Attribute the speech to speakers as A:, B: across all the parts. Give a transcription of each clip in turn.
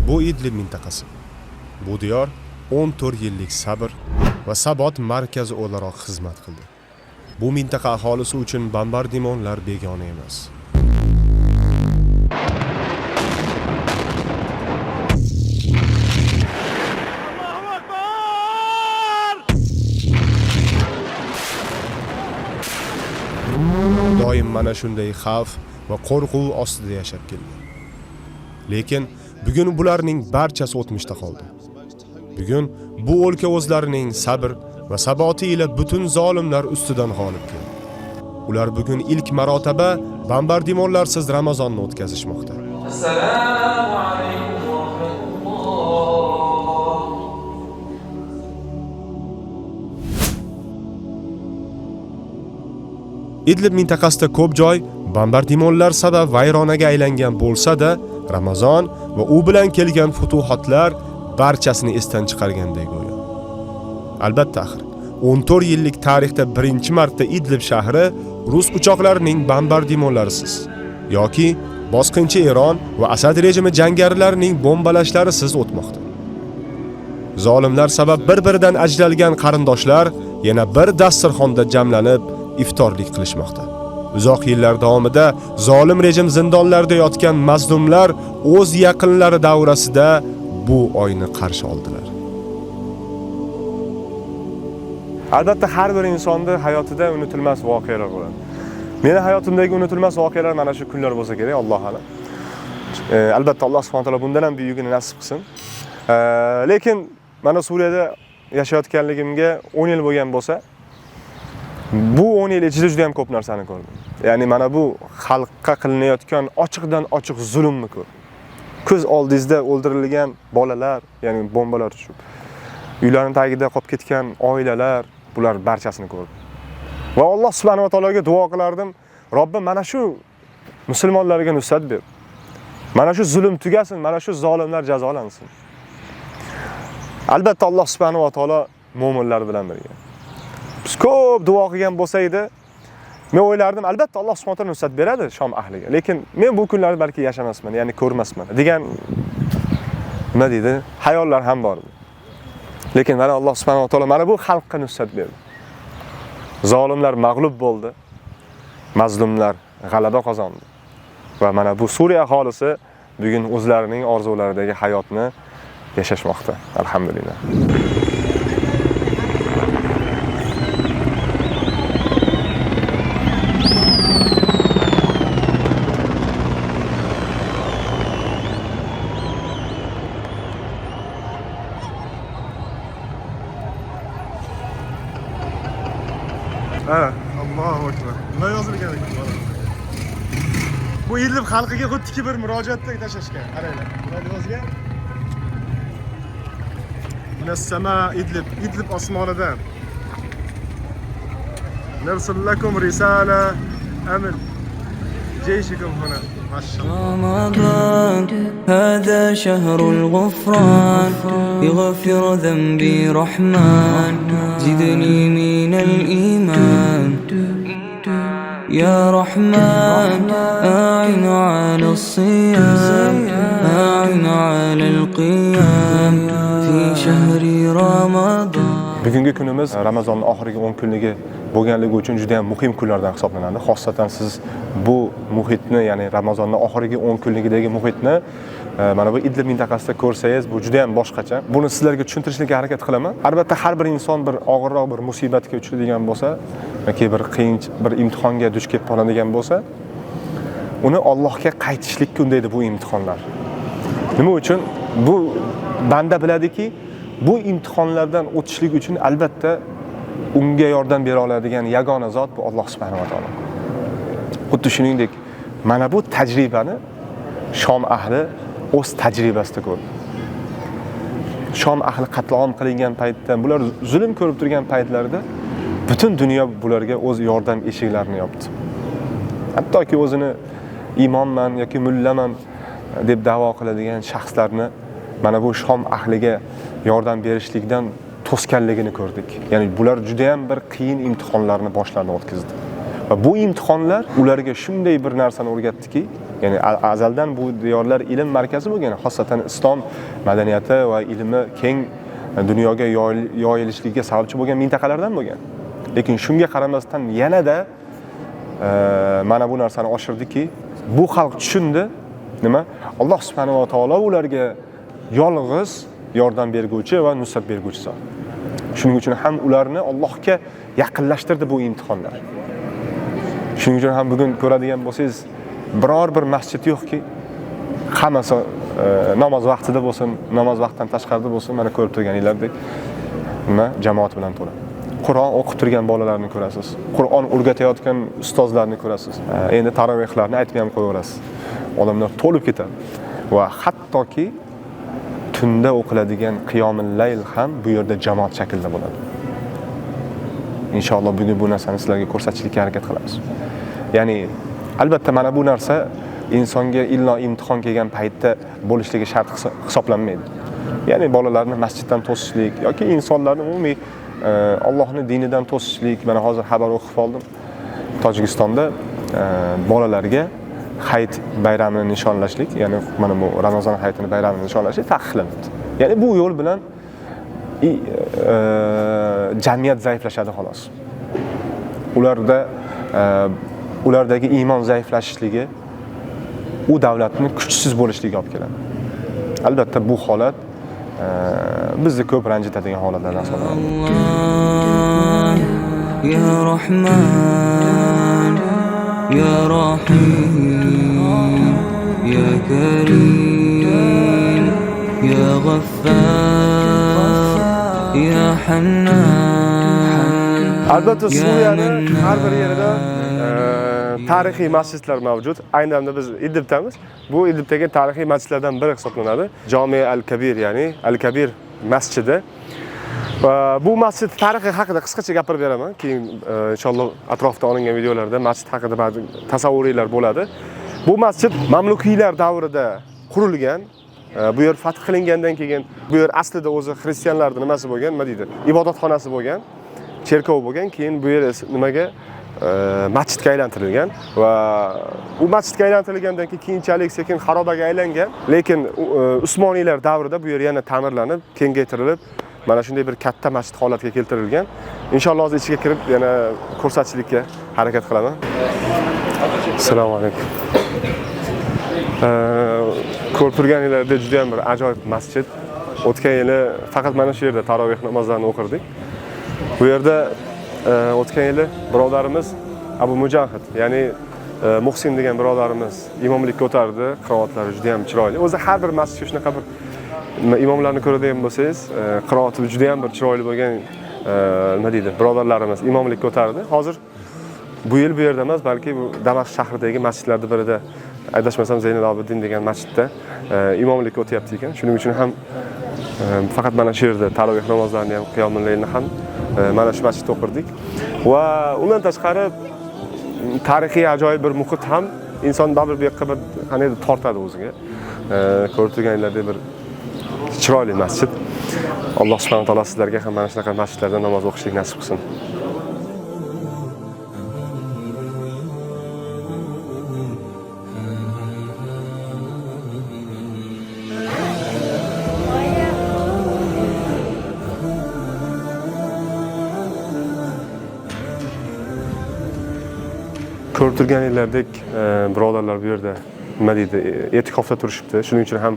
A: Bu Idlib mintaqasi. Bu diyor 14 yillik sabr va sabot markazi o'laroq xizmat qildi. Bu mintaqa aholisi uchun bombardimonlar begona emas. Doim mana shunday xavf va qo'rquv ostida yashab keldi. Lekin bugun bularning barchasi o'tmishda qoldi. Bugun bu o'lka o'zlarining sabr va saboti ila butun zolimlar ustidan g'olib keldi. Ular bugun ilk marotaba bombardimonlarsiz Ramazonni o'tkazishmoqda.
B: Assalomu alaykum va rahmatulloh.
A: Idlib mintaqasida ko'p joy bombardimonlar sabab vayronaga aylangan bo'lsa-da, Ramazon va u bilan kelgan futuhatlar barchasini esdan chiqarganday go'yo. Albatta axir 14 yillik tarixda birinchi marta Idlib shahri rus uchoqlarining bombardimonlarisiz yoki bosqinchi Eron va Asad rejimi jangarilarining bombalashlarisiz o'tmoqda. Zolimlar sabab bir-biridan ajralgan qarindoshlar yana bir dasturxonda jamlanib iftorlik qilishmoqda. Uzoq yillar davomida zolim rejim zindonlarida yotgan mazlumlar o'z yaqinlari davrasida bu oyni qarshi oldilar. Albatta har bir insonning hayotida unutilmas voqealar bo'ladi. Meni hayotimdagi unutilmas voqealar mana shu kunlar bo'lsa kerak, Alloh alam. Albatta Alloh subhanahu va taolo bundan ham buyugini nasib qilsin. Lekin mana Suriyada yashayotganligimga 10 yil bo'lgan bo'lsa, bu 10 yil ichida juda ham ko'p narsani ko'rdim. Ya'ni mana bu xalqqa qilinayotgan ochiqdan ochiq zulmni ko'rdim. Ko'z oldingizda o'ldirilgan bolalar, ya'ni bombalar tushib, uylarining tagida qolib ketgan oilalar, bular barchasini ko'rdim. Va Alloh subhanahu va taologa duo qilardim, Robbim mana shu musulmonlarga nusrat ber. Mana shu zulm tugasin, mana shu zolimlar jazolansin. Albatta Alloh subhanahu va taolo mu'minlar bilan birga. Biz ko'p duo qilgan bo'lsa edi, men o'ylardim, albatta Alloh subhanahu va taolo nusrat beradi Shom ahliga. Lekin men bu kunlarni balki yashamasman, ya'ni ko'rmasman degan nima deydi, hayollar ham bor. Lekin mana Alloh subhanahu va taolo mana bu xalqqa nusrat berdi. Zolimlar mag'lub bo'ldi, mazlumlar g'alaba qozondi. Va mana bu Suriya aholisi bugun o'zlarining orzularidagi hayotni yashashmoqda, alhamdulillah. Allohu akbar. Nima yozilgan ekan? Bu Idlib xalqiga xuddiki bir murojaatdek tashashgan. Qaranglar. Bular yozgan. Munassama Idlib osmonidan. Nursul lakum risala amin. Jeyshikum huna.
C: رمضان هذا شهر الغفران يغفر ذنبي رحمن زدني من الإيمان يا رحمن أعن على الصيام أعن على القيام في شهر رمضان.
A: Bugungi kunimiz Ramazonning oxirgi 10 kunligi bo'lganligi uchun juda ham muhim kunlardan hisoblanadi. Xosatan siz bu muhitni, ya'ni Ramazonning oxirgi 10 kunligidagi muhitni mana bu Idlib mintaqasida ko'rsangiz, bu juda ham boshqacha. Buni sizlarga tushuntirishga harakat qilaman. Albatta har bir inson bir og'irroq bir musibatga uchraydigan bo'lsa yoki bir qiyin bir imtihonga duch kelib qoladigan bo'lsa, uni Allohga qaytishlikka undaydi bu imtihonlar. Nima uchun? Bu banda biladiki, bu imtihonlardan o'tishlik uchun albatta unga yordam bera oladigan yagona zot bu Alloh subhanahu va taolo. Xuddi shuningdek, mana bu tajribani Shom ahli o'z tajribasida ko'rdi. Shom ahli qatlom qilingan paytda, bular zulm ko'rib turgan paytlarida butun dunyo bularga o'z yordam eshiklarini yopdi. Hattoki o'zini imonman yoki mullaman deb da'vo qiladigan shaxslarni mana bu Shom ahliga yordam berishlikdan to'sganligini ko'rdik. Ya'ni bular juda ham bir qiyin imtihonlarni boshlaridan o'tkazdi. Va bu imtihonlar ularga shunday bir narsani o'rgatdiki, Ya'ni azaldan bu diyorlar ilm markazi bo'lgan, xosatan islom madaniyati va ilmi keng dunyoga yoyilishligiga sababchi bo'lgan mintaqalardan bo'lgan. Lekin shunga qaramasdan yanada mana bu narsani oshirdiki, bu xalq tushundi, nima? Alloh subhanahu va taolo ularga yolg'iz yordam berguvchi va nusrat berguvchi zot. Shuning uchun ham ularni Allohga yaqinlashtirdi bu imtihonlar. Shuning uchun ham bugun ko'radigan bo'lsangiz, biror bir masjid yo'qki, hammasi namoz vaqtida bo'lsin, namoz vaqtidan tashqarida bo'lsin, mana ko'rib turganinglardek, nima jamoat bilan to'la. Qur'on o'qib turgan bolalarni ko'rasiz. Qur'on o'rgatayotgan ustozlarni ko'rasiz. Endi tarovehlarni aytib ham qo'yaverasiz. Odamlar to'lib ketadi. Va hattoki tunda o'qiladigan qiyomul layl ham bu yerda jamoat shaklida bo'ladi. Inshaalloh bugun bu narsani sizlarga ko'rsatishga harakat qilamiz. Ya'ni albatta mana bu narsa insonga illo imtihon kelgan paytda bo'lishligi shart hisoblanmaydi. Ya'ni bolalarni masjiddan to'sishlik yoki insonlarni umumiy Allohning dinidan to'sishlik, mana hozir xabar o'qib qoldim. Tojikistonda bolalarga hayit bayramini nishonlashlik, ya'ni mana bu Ramazon hayitini bayramini nishonlashlik taqiqlanadi. Ya'ni bu yo'l bilan jamiyat zaiflashadi xolos. Ulardagi iymon zaiflashishligi u davlatning kuchsiz bo'lishiga olib keladi. Albatta bu holat bizni ko'p ranjitadigan holatlardan hisoblanadi.
C: Ya Rahman, Ya Rahim, Ya Karim, Ya Ghaffar, Ya Hannan.
D: Albatta Suriyaning har bir yerida tarixiy masjidlar mavjud. Ayni damda biz Idlibdamiz. Bu Idlibdagi tarixiy masjidlardan biri hisoblanadi. Jami al-Kabir, ya'ni Al-Kabir masjidi. Va bu masjid tarixi haqida qisqacha gapirib beraman. Keyin inshaalloh atrofda olingan videolarda masjid haqida ba'zi tasavvurlar bo'ladi. Bu masjid Mamlukiylar davrida qurilgan. Bu yer fath qilingandan keyin bu yer aslida o'zi xristianlarning nimasi bo'lgan, nima deydi? Ibodatxonasi bo'lgan, cherkov bo'lgan. Keyin bu yer nimaga masjidga aylantirilgan va u masjidga aylantirilgandan keyinchalik sekin xarobaga aylangan. Lekin Usmoniylar davrida bu yer yana ta'mirlanib, kengaytirilib, mana shunday bir katta masjid holatiga keltirilgan. Inshaalloh hozir ichiga kirib yana ko'rsatishlikka harakat qilaman. Assalomu alaykum. Ko'rib turganinglarda juda ham bir ajoyib masjid. O'tgan yili faqat mana shu yerda taroveh namozlarini o'qirdik. Bu yerda o'tgan yili birodarimiz Abu Mujahid, ya'ni Muhsin degan birodarimiz imomlikka o'tardi. Qiroatlari juda ham chiroyli. O'zi har bir masjidga shunaqa bir imomlarni ko'radigan bo'lsangiz, qiroati juda ham bir chiroyli bo'lgan nima deydi, birodarlarimiz imomlikka o'tardi. Hozir bu yil bu yerda emas, balki bu Damashq shahridagi masjidlardan birida, adashmasam Zaynul Abidin degan masjidda imomlikka o'tyapti ekan. Shuning uchun ham faqat mana shu yerda taroveh namozlarini ham, qiyomul laylni ham mana shu masjidda o'qirdik. Va undan tashqari tarixiy ajoyib bir muhit ham inson baribir bu yoqqa bir qanday tortadi o'ziga. Ko'rib turganinglardek bir chiroyli masjid. Alloh subhanahu va taolo sizlarga ham mana shunaqa masjidlarda namoz o'qishlik nasib qilsin. Ko'rib turganinglardek birodarlar bu yerda nima deydi, e'tikofda turishibdi. Shuning uchun ham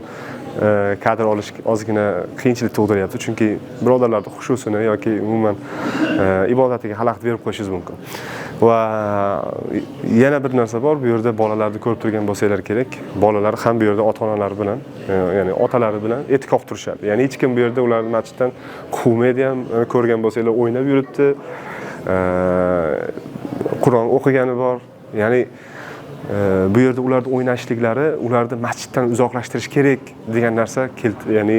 D: kadr olish ozgina qiyinchilik tug'diryapti. Chunki birodarlarning xushusini yoki umuman ibodatiga xalaqit berib qo'yishingiz mumkin. Va yana bir narsa bor, bu yerda bolalarni ko'rib turgan bo'lsanglar kerak. Bolalar ham bu yerda ota-onalari bilan, ya'ni otalari bilan e'tikof turishadi. Ya'ni hech kim bu yerda ularni masjiddan quvmaydi ham, ko'rgan bo'lsanglar o'ynab yuribdi. Qur'on o'qigani bor. Ya'ni bu yerda ularning o'ynashliklari ularni masjiddan uzoqlashtirish kerak degan narsa ya'ni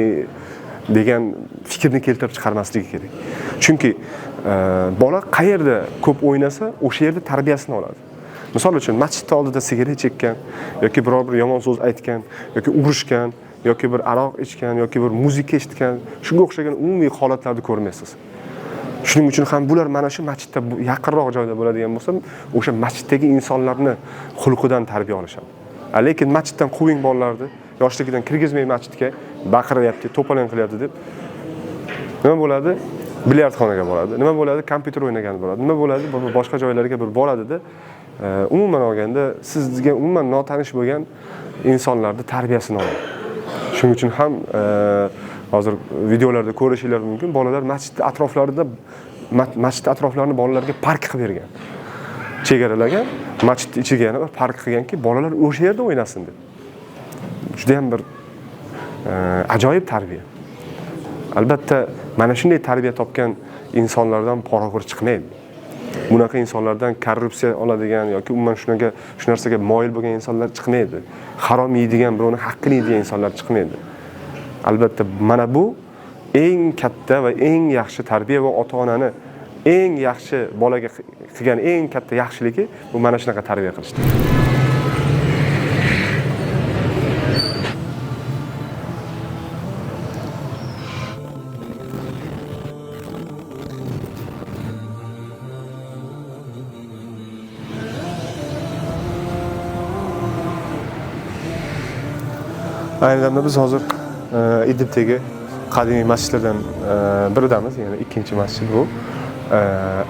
D: degan fikrni keltirib chiqarmasligi kerak. Chunki bola qayerda ko'p o'ynasa, o'sha yerda tarbiyasini oladi. Misol uchun masjidda oldida sigaret chekkan yoki biror bir yomon so'z aytgan yoki urishgan yoki bir aroq ichgan yoki bir muzika eshitgan, shunga o'xshagan umumiy holatlarni ko'rmaysiz. Shuning uchun ham bular mana shu masjidda yaqinroq joyda bo'ladigan bo'lsa, o'sha masjiddagi insonlarni xulqidan tarbiya olishadi. Lekin masjiddan quving bolalarni, yoshligidan kirgizmay masjidga, baqiryapti, to'polon qilyapti deb. Nima bo'ladi? Bilyardxonaga boradi. Nima bo'ladi? Kompyuter o'ynagan bo'ladi. Nima bo'ladi? Boshqa joylarga bir boradi-da, umuman olganda sizga umuman notanish bo'lgan insonlarning tarbiyasini oladi. Shuning uchun ham hozir videolarda ko'rishingiz mumkin, bolalar masjid atroflarini bolalarga park qilib bergan. Chegaralagan, masjid ichiga yana bir park qilganki, bolalar o'sha yerda o'ynasin deb. Juda ham bir ajoyib tarbiya. Albatta, mana shunday tarbiya topgan insonlardan poraxo'r chiqmaydi. Bunaqa insonlardan korrupsiya oladigan yoki umuman shu narsaga moyil bo'lgan insonlar chiqmaydi. Harom yeydigan, birovning haqqini yeydigan insonlar chiqmaydi. Albatta, mana bu eng katta va eng yaxshi tarbiya va ota-onani eng yaxshi bolaga qilgan eng katta yaxshiligi bu mana shunaqa tarbiya qilishdir. Ayni damda biz hozir Idlibdagi qadimiy masjidlardan biridamiz, ya'ni ikkinchi masjid bu.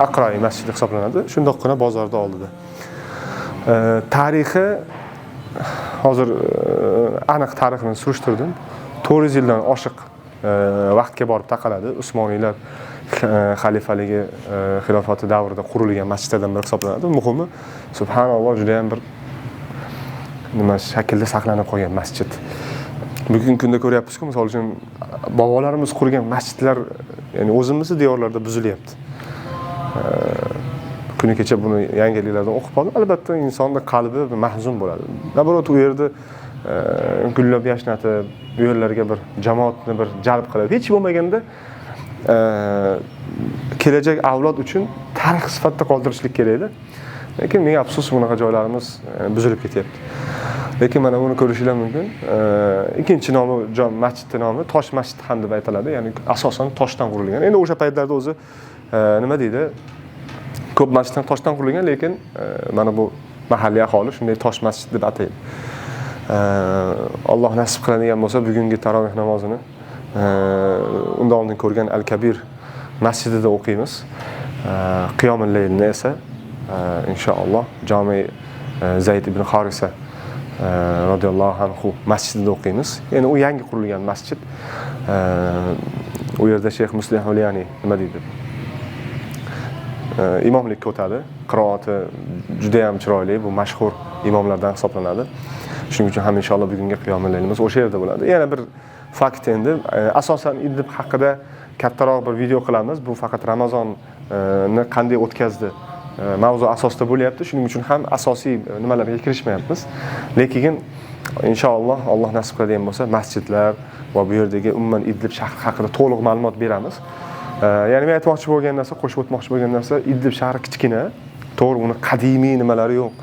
D: Aqroi masjidi hisoblanadi. Shundoqqina bozorda oldida. Tarixi hozir aniq tarixini surishtirdim. 400 yildan oshiq vaqtga borib taqaladi. Usmoniylar xalifaligi xilofati davrida qurilgan masjidlardan biri hisoblanadi. Muhimi, subhanalloh, juda ham bir nima shaklda saqlanib qolgan masjid. Bugungi kunda ko'ryapmiz-ku, misol uchun bobolarimiz qurgan masjidlar, ya'ni o'zimizning diyorlarda buzilyapti. Kuni kecha buni yangiliklardan o'qib qoldim. Albatta, insonning qalbi mahzun bo'ladi. Naborot u yerda gullab yashnatib, bu yerlarga bir jamoatni bir jalb qilib, hech bo'lmaganda kelajak avlod uchun tarix sifatida qoldirishlik kerak-da. Lekin menga afsus, bunaqa joylarimiz buzilib ketyapti. Lekin mana buni ko'rishingiz mumkin. Ikkinchi nomi masjidning nomi Tosh masjid ham deb aytiladi. Ya'ni asosan toshdan qurilgan. Endi o'sha paytlarda o'zi nima deydi? Ko'p masjidlar toshdan qurilgan, lekin mana bu mahalliy aholi shunday Tosh masjid deb ataydi. Alloh nasib qiladigan bo'lsa, bugungi tarovih namozini undan oldin ko'rgan Al-Kabir masjidida o'qiymiz. Qiyomul laylni esa inshaalloh Jami Zayd ibn Harisa radhiyallohu anhu masjidida o'qiymiz. Ya'ni u yangi qurilgan masjid. U yerda Sheyx Muslim Huliyani nima deydi? Imomlik o'tadi. Qiroati juda ham chiroyli, bu mashhur imomlardan hisoblanadi. Shuning uchun ham inshaalloh bugungi qiyomul laylimiz o'sha yerda bo'ladi. Yana bir fakt endi, asosan Idlib haqida kattaroq bir video qilamiz. Bu faqat Ramazonni qanday o'tkazdi mavzu asosida bo'lyapti. Shuning uchun ham asosiy nimalarga kirishmayapmiz. Lekin inshaalloh Alloh nasib qiladigan bo'lsa, masjidlar va bu yerdagi umuman Idlib shahri haqida to'liq ma'lumot beramiz. Ya'ni men aytmoqchi bo'lgan narsa, qo'shib o'tmoqchi bo'lgan narsa, Idlib shahri kichkina, to'g'ri, uni qadimiy nimalari yo'q.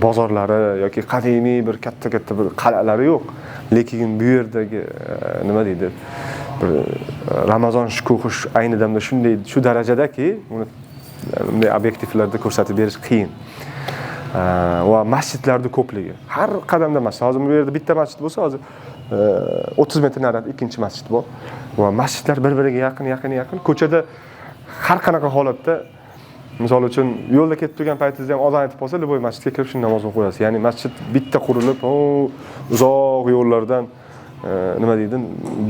D: Bozorlari yoki qadimiy bir katta-katta bir qal'alari yo'q. Lekin bu yerdagi nima deydi? Bir Ramazon shukuhi ayni damda shunday shu darajadaki, uni bunday obyektivlarda ko'rsatib berish qiyin. Va masjidlarning ko'pligi. Har qadamda masjid. Hozir bu yerda bitta masjid bo'lsa, hozir 30 metr narida ikkinchi masjid bor. Va masjidlar bir-biriga yaqin. Ko'chada har qanaqa holatda, misol uchun yo'lda ketib turgan paytingizda ham azon aytib qolsa, Liboy masjidga kirib shuni namoz o'qib qo'yasiz. Ya'ni masjid bitta qurilib, uzoq yo'llardan nima deydi,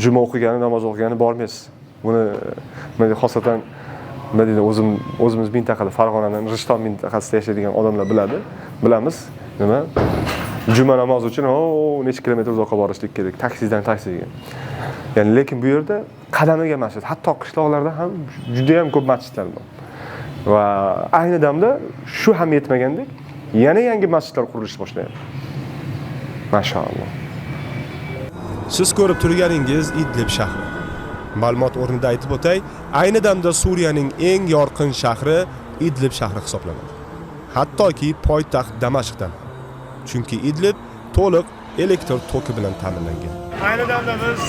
D: juma o'qigani, namoz o'qigani bormaysiz. Buni xosatan nima deydi, o'zimiz mintaqada Farg'onaning Rishton mintaqasida yashaydigan odamlar biladi. Bilamiz, nima? Juma namozi uchun necha kilometr uzoqqa borishlik kerak, taksidan taksiga. Ya'ni lekin bu yerda qadamiga masjid, hatto qishloqlarda ham juda ham ko'p masjidlar bor. Va ayni damda shu ham yetmagandek, yana yangi masjidlar qurilish boshlayapti. Mashaalloh.
E: Siz ko'rib turganingiz Idlib shahri. Ma'lumot o'rnida aytib o'tay, ayni damda Suriyaning eng yorqin shahri Idlib shahri hisoblanadi. Hattoki poytaxt Damashqdan. Chunki Idlib to'liq elektr toki bilan ta'minlangan.
D: Ayni damda biz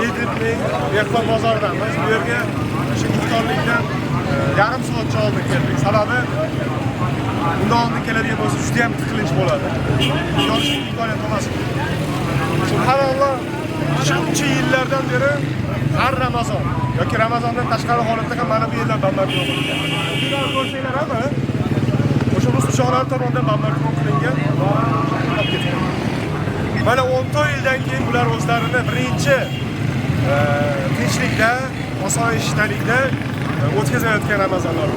D: Idlibning Mehmon bozoridamiz. Bu yerga shu iftorlikdan yarim soatcha oldin keldik. Sababi undan oldin keladigan bo'lsa juda ham tiqilinch bo'ladi. Yorishga imkoniyat bo'lmas. Subhanalloh, shuncha yillardan beri har Ramazon yoki Ramazondan tashqari holatda ham mana bu yerlar bombardimon qilingan. Sizlar ko'rsanglar ham o'sha rus uchoqlari tomonidan bombardimon qilingan va qulab ketgan. Mana 10 yildan keyin bular o'zlarini birinchi tinchlikda, osoyishtalikda o'tkazayotgan Ramazonlar.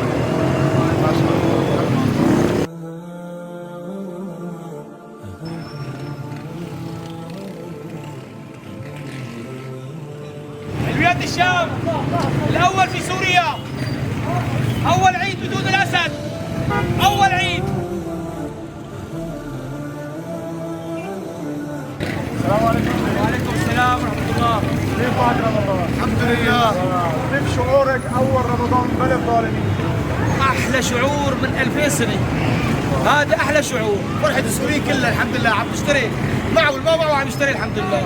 F: علويات الشام الأول في سوريا أول عيد بدون الأسد أول عيد
D: السلام عليكم.
F: وعليكم السلام ورحمة الله
D: كيف بعد رمضان؟ الحمد لله. كيف شعورك أول رمضان بلد ظالمين؟
F: أحلى شعور من 2000 سنة هذا أحلى شعور فرحة السوريين كلها الحمد لله عم نشتري معه والما معه عم نشتري الحمد لله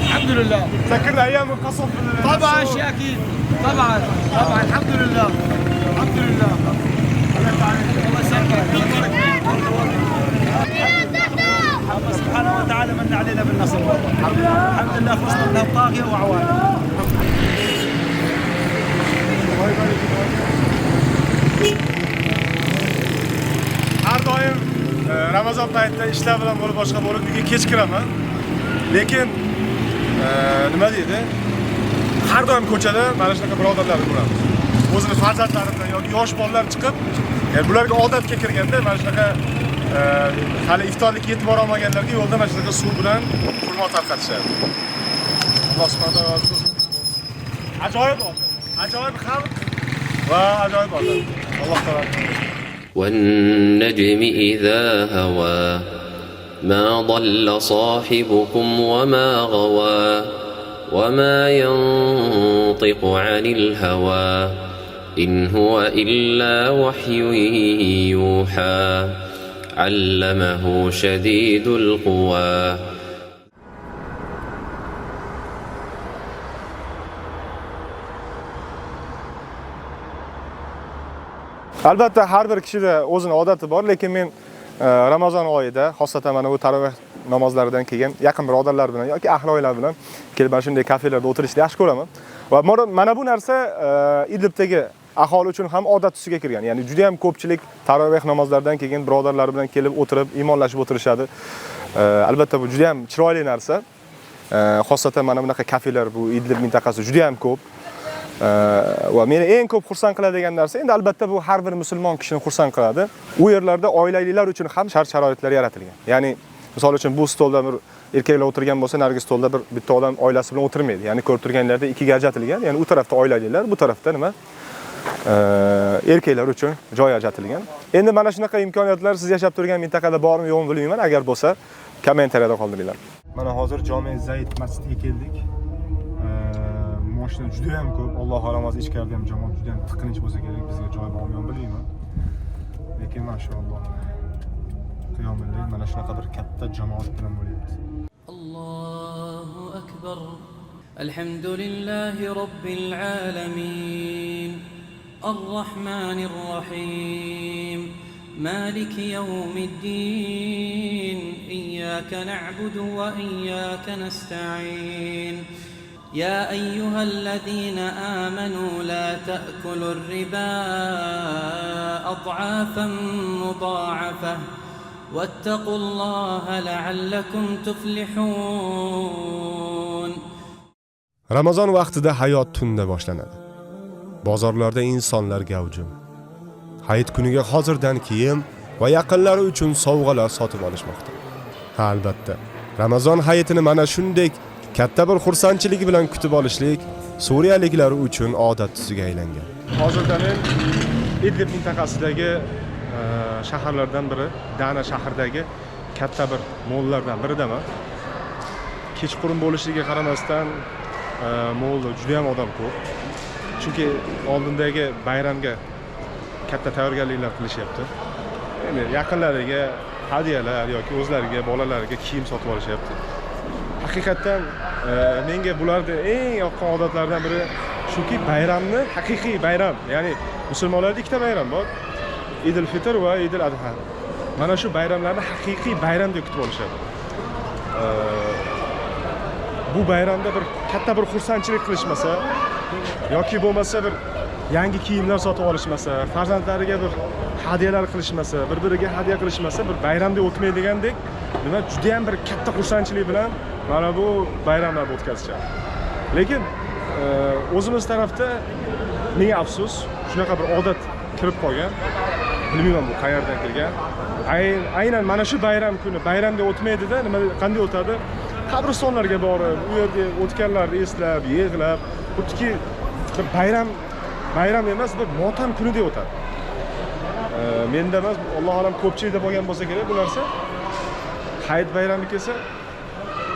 F: الحمد لله
D: تذكرنا أيام القصف
F: طبعا شيء أكيد طبعا طبعا الحمد لله الحمد لله الله يسلمك الله سبحانه وتعالى من علينا بالنصر الحمد لله خلصنا من الطاغية وعوان
D: har doim Ramazon paytida ishlar bilan bo'lib boshqa bo'lib uyga kech kiraman. Lekin nima deydi? Har doim ko'chada mana shunaqa birodarlarni ko'ramiz. O'zini farzandlari bilan yoki yosh bolalar chiqib, bularga odatga kirganda mana shunaqa hali iftorlikka yetib bora olmaganlarga yo'lda mana shunaqa suv bilan xurmo tarqatishadi. Alloh subhanahu va taolo ajoyib odat, ajoyib xalq va ajoyib odat. Alloh taolo
G: والنجم إذا هوى ما ضل صاحبكم وما غوى وما ينطق عن الهوى إن هو إلا وحي يوحى علمه شديد القوى
D: Albatta har bir kishida o'zini odati bor, lekin men Ramazon oyida, xosatan mana bu taroveh namozlaridan keyin yaqin birodarlar bilan yoki ahli oilalar bilan kelib mana shunday kafelarda o'tirishni yaxshi ko'raman. Va mana bu narsa Idlibdagi aholi uchun ham odat tusiga kirgan. Ya'ni juda ham ko'pchilik taroveh namozlaridan keyin birodarlar bilan kelib o'tirib, iymonlashib o'tirishadi. Albatta bu juda ham chiroyli narsa. Xosatan mana bunaqa kafelar bu Idlib mintaqasida juda ham ko'p. Va meni eng ko'p xursand qiladigan narsa endi albatta bu har bir musulmon kishini xursand qiladi. U yerlarda oilaliklar uchun ham shart-sharoitlar yaratilgan. Ya'ni misol uchun bu stolda bir erkaklar o'tirgan bo'lsa, narigi stolda bitta odam oilasi bilan o'tirmaydi. Ya'ni ko'rib turganlarda ikkiga ajratilgan. Ya'ni u tarafda oilaliklar, bu tarafda nima? Erkaklar uchun joy ajratilgan. Endi mana shunaqa imkoniyatlar siz yashab turgan mintaqada bormi, yo'qmi bilmayman. Agar bo'lsa, kommentariyada qoldiringlar. Mana hozir Jome Zayd masjidiga keldik. Mashina juda ham ko'p. Alloh xohlamas ichkarida ham jamoat juda ham tiqilinch bo'lsa kerak. Bizga joy bormi bilmayman. Lekin mashalloh. Qiyomillar mana shunaqa bir katta jamoat bilan bo'lyapti.
H: Allohu akbar. Alhamdulillahi robbil alamin. Ar-Rahmanir Rahim. Maliki yawmiddin. Iyyaka na'budu wa iyyaka nasta'in. يا أيها الذين آمنوا لا تأكلوا الربا أضعافا مضاعفة واتقوا الله لعلكم تفلحون.
E: Ramazon vaqtida hayot tunda boshlanadi. Bozorlarda insonlar gavjum. Hayit kuniga hozirdan kiyim va yaqinlari uchun sovg'alar sotib olishmoqda. Ha, albatta. Ramazon hayitini mana shunday katta bir xursandchilik bilan kutib olishlik Suriyaliklar uchun odat tusiga aylangan.
D: Hozirda men Idlib mintaqasidagi shaharlardan biri, Dana shahridagi katta bir mollardan biridaman. Kechqurun bo'lishiga qaramasdan molda juda ham odam ko'p. Chunki oldindagi bayramga katta tayyorgarliklar qilishyapti. Endi yaqinlariga hadyalar yoki o'zlariga, bolalariga kiyim sotib olishyapti. Haqiqatan menga bularda eng yoqqan odatlardan biri
E: shuki bayramni haqiqiy bayram, ya'ni musulmonlarda ikkita bayram bor. Idul Fitr va Idul Adha. Mana shu bayramlarni haqiqiy bayram deb kutib olishadi. Bu bayramda bir katta bir xursandchilik qilishmasa yoki bo'lmasa bir yangi kiyimlar sotib olishmasa, farzandlariga bir hadyalar qilishmasa, bir-biriga hadya qilishmasa, bir bayramda o'tmaydigandek, nima juda ham bir katta xursandchilik bilan mana bu bayramlarni o'tkazishadi. Lekin o'zimiz tarafda menga afsus, shunaqa bir odat kirib qolgan. Bilmayman bu qayerdan kelgan. Aynan mana shu bayram kuni bayramda o'tmaydi-da, nima qanday o'tadi? Qabristonlarga borib, u yerda o'tganlarni eslab, yig'lab, xuddi bir bayram emas, bir motam kunidek o'tadi. Menda emas, Alloh olam ko'pchilikda bo'lgan bo'lsa kerak bu narsa. Hayit bayrami kelsa,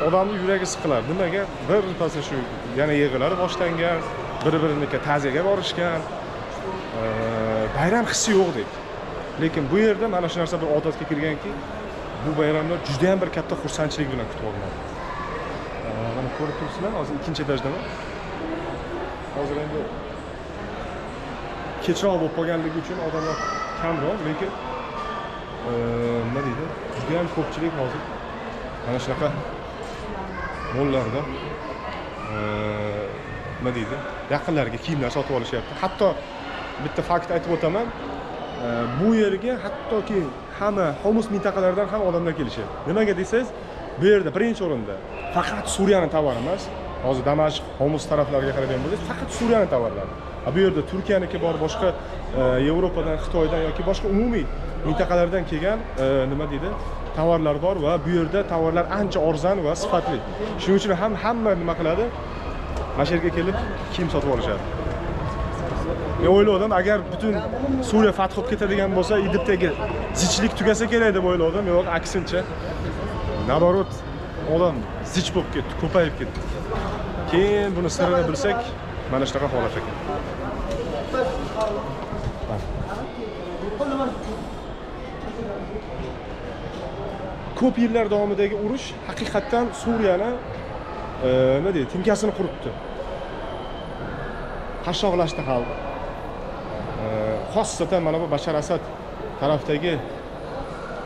E: odamning yuragi siqilar. Nimaga? Bir pasda shu yana yig'ilari boshlangan, bir-biriniga ta'ziyaga borishgan. Bayram hissi yo'qdek. Lekin bu yerda mana shu narsa bir odatga kirganki, bu bayramlar juda ham bir katta xursandchilik bilan kutib olinadi. Mana ko'rib turibsizlar, hozir ikkinchi etajdaman. Hozir endi kechroq bo'lib qolganligi uchun odamlar kamroq, lekin nima deydi? Juda ham ko'pchilik hozir mana shunaqa mollarda nima deydi? Yaqinlariga kiyimlar sotib olishyapti. Hatto bitta fakt aytib o'taman. Bu yerga hattoki hamma Homus mintaqalaridan ham odamlar kelishadi. Nimaga desangiz, bu yerda birinchi o'rinda faqat Suriyaning tovari emas. Hozir Damashq, Homus taraflariga qaragan bo'lsangiz, faqat Suriyaning tovarlari. Bu yerda Turkiyaniki bor, boshqa Yevropadan, Xitoydan yoki boshqa umumiy mintaqalardan kelgan nima deydi? Tovarlar bor va bu yerda tovarlar ancha arzon va sifatli. Shuning uchun ham hamma nima qiladi? Mana shu yerga kelib kiyim sotib olishadi. Men o'yladim, agar butun Suriya fath qilib ketadigan bo'lsa, Idlibdagi zichlik tugasa kerak deb o'yladim. Yo'q, aksincha. Naborot, odam zich bo'lib ketdi, ko'payib ketdi. Keyin buni sirini bilsak, mana shunaqa holat ekan. Ko'p yillar davomidagi urush haqiqatan Suriyani nima deydi, tinkasini quritdi. Qashshoqlashdi xalq. Xossatan mana bu Bashar Asad tarafdagi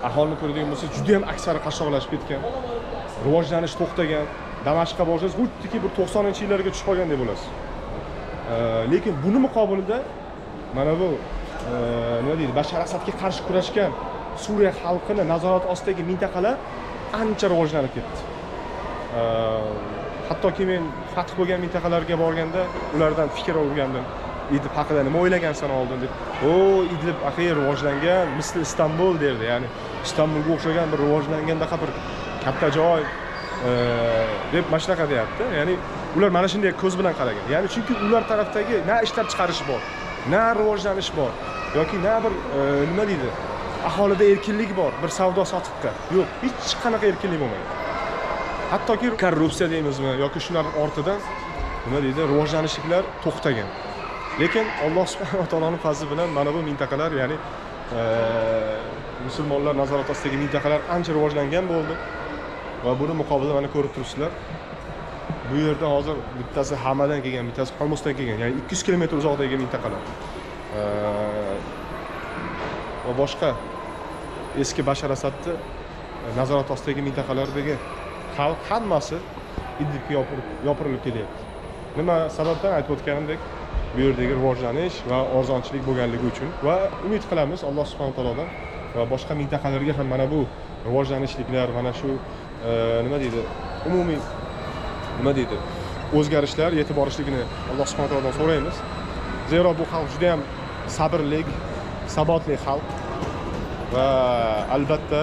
E: aholini ko'radigan bo'lsa, juda ham aksari qashshoqlashib ketgan. Rivojlanish to'xtagan. Damashqqa borsangiz, xuddiki bir 90-yillarga tushib qolgandek bo'lasiz. Lekin buni muqobilida mana bu nima deydi, Bashar Asadga qarshi kurashgan Suriya xalqini nazorat ostidagi mintaqalar ancha rivojlanib ketdi. Hattoki men fath bo'lgan mintaqalarga borganda ulardan fikr olgandim. Idlib haqida nima o'ylagansan oldin deb. Idlib axir rivojlangan, misli Istanbul derdi. Ya'ni Istanbulga o'xshagan bir rivojlanganda bir katta joy deb mana shunaqa deyapti. Ya'ni ular mana shunday ko'z bilan qaragan. Ya'ni chunki ular tarafdagi na ishlab chiqarish bor, na rivojlanish bor yoki na bir nima deydi? Aholida erkinlik bor, bir savdo sotiqda. Yo'q, hech qanaqa erkinlik bo'lmaydi. Hattoki korrupsiya deymizmi yoki shular ortidan nima deydi? Rivojlanishliklar to'xtagan. Lekin Alloh subhanahu va taoloning fazli bilan mana bu mintaqalar, ya'ni musulmonlar nazorat ostidagi mintaqalar ancha rivojlangan bo'ldi. Va buni muqobilida mana ko'rib turibsizlar. Bu yerda hozir bittasi Hamadan kelgan, bittasi Homusdan kelgan, ya'ni 200 kilometr uzoqdagi mintaqalar. Va boshqa eski Bashar Asadni nazorat ostidagi mintaqalardagi xalq hammasi Idlibga yopirilib kelyapti. Nima sababdan aytib o'tganimdek, bu yerdagi rivojlanish va arzonchilik bo'lganligi uchun va umid qilamiz Alloh subhanahu taolodan va boshqa mintaqalarga ham mana bu rivojlanishliklar, mana shu nima deydi, umumiy nima deydi, o'zgarishlar yetib borishligini Alloh subhanahu taolodan so'raymiz. Zero bu xalq juda ham sabrli, sabotli xalq va albatta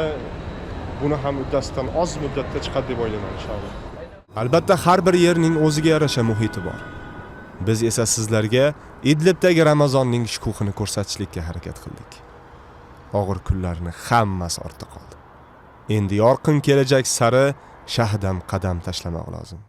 E: buni ham uddasidan oz muddatda chiqadi deb o'ylayman inshaalloh. Albatta har bir yerning o'ziga yarasha muhiti bor. Biz esa sizlarga Idlibdagi Ramazonning shukuhini ko'rsatishlikka harakat qildik. Og'ir kunlarni hammasi ortda qoldi. Endi yorqin kelajak sari shahdam qadam tashlamoq lozim.